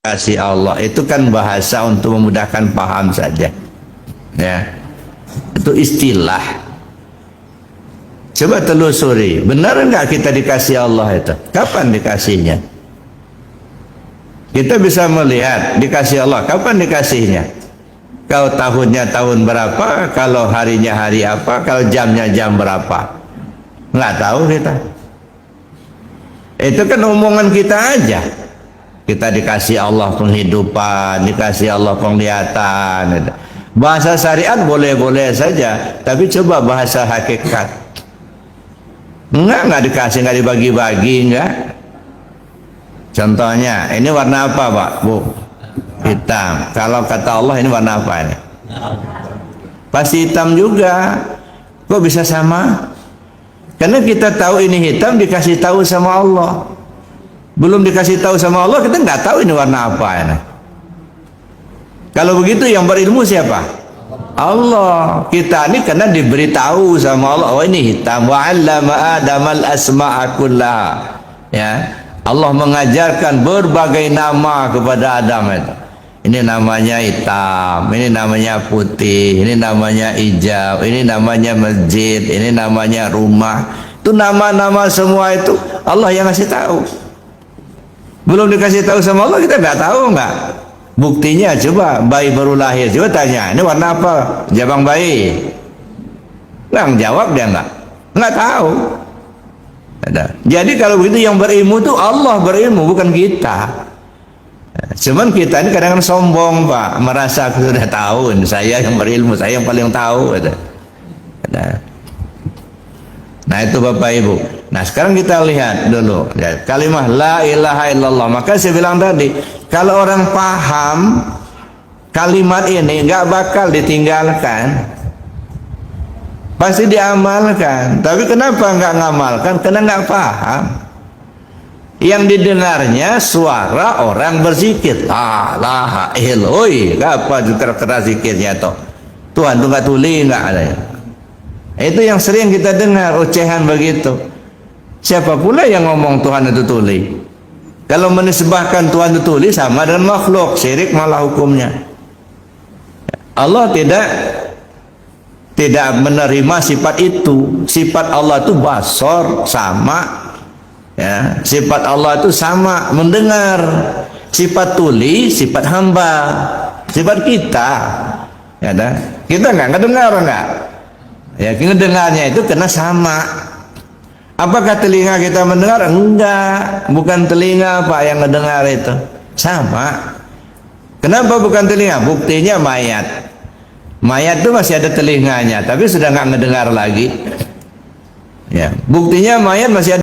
kasih Allah itu kan bahasa untuk memudahkan paham saja, ya. Itu istilah. Coba telusuri, benar enggak kita dikasih Allah itu? Kapan dikasihnya? Kita bisa melihat dikasih Allah, kapan dikasihnya? Kalau tahunnya tahun berapa, kalau harinya hari apa, kalau jamnya jam berapa? Nggak tahu kita. Itu kan omongan kita aja. Kita dikasih Allah penghidupan, dikasih Allah penglihatan. Bahasa syariat boleh-boleh saja, tapi coba bahasa hakikat. Enggak dikasih, enggak dibagi-bagi, enggak. Contohnya, ini warna apa, Pak? Bu? Hitam. Kalau kata Allah ini warna apa ini? Pasti hitam juga. Kok bisa sama? Karena kita tahu ini hitam, dikasih tahu sama Allah. Belum dikasih tahu sama Allah, kita nggak tahu ini warna apa ini. Kalau begitu yang berilmu siapa? Allah. Kita ini karena diberitahu sama Allah, oh ini hitam. Wa 'allama Adamal asma'a kullaha. Ya. Allah mengajarkan berbagai nama kepada Adam itu. Ini namanya hitam, ini namanya putih, ini namanya hijau, ini namanya masjid, ini namanya rumah. Itu nama-nama semua itu Allah yang ngasih tahu. Belum dikasih tahu sama Allah, kita nggak tahu nggak. Buktinya coba bayi baru lahir, coba tanya ini warna apa jabang bayi, nggak jawab, dia nggak tahu. Jadi kalau begitu yang berilmu tuh Allah berilmu, bukan kita. Cuman kita ini kadang-kadang sombong, Pak, merasa aku sudah tahu, saya yang berilmu, saya yang paling tahu. Nah itu Bapak Ibu. Nah sekarang kita lihat dulu ya, kalimat la ilaha illallah. Maka saya bilang tadi, kalau orang paham kalimat ini nggak bakal ditinggalkan, pasti diamalkan. Tapi kenapa nggak ngamalkan? Karena nggak paham. Yang didengarnya suara orang berzikir, la ilaha illallah. Apa keras zikirnya toh? Tuhan tuh nggak tuli, nggak ada. Itu yang sering kita dengar, ocehan begitu. Siapa pula yang ngomong Tuhan itu tuli? Kalau menisbahkan Tuhan itu tuli sama dengan makhluk, syirik malah hukumnya. Allah tidak menerima sifat itu. Sifat Allah itu basor, sama. Ya, sifat Allah itu sama, mendengar. Sifat tuli, sifat hamba, sifat kita. Ya, kita nggak dengar, nggak. Ya, ngedengarnya itu kena sama. Apakah telinga kita mendengar? Enggak, bukan telinga Pak yang ngedengar itu. Sama. Kenapa bukan telinga? Buktinya mayat. Mayat itu masih ada telinganya, tapi sudah nggak ngedengar lagi. Ya, buktinya mayat masih ada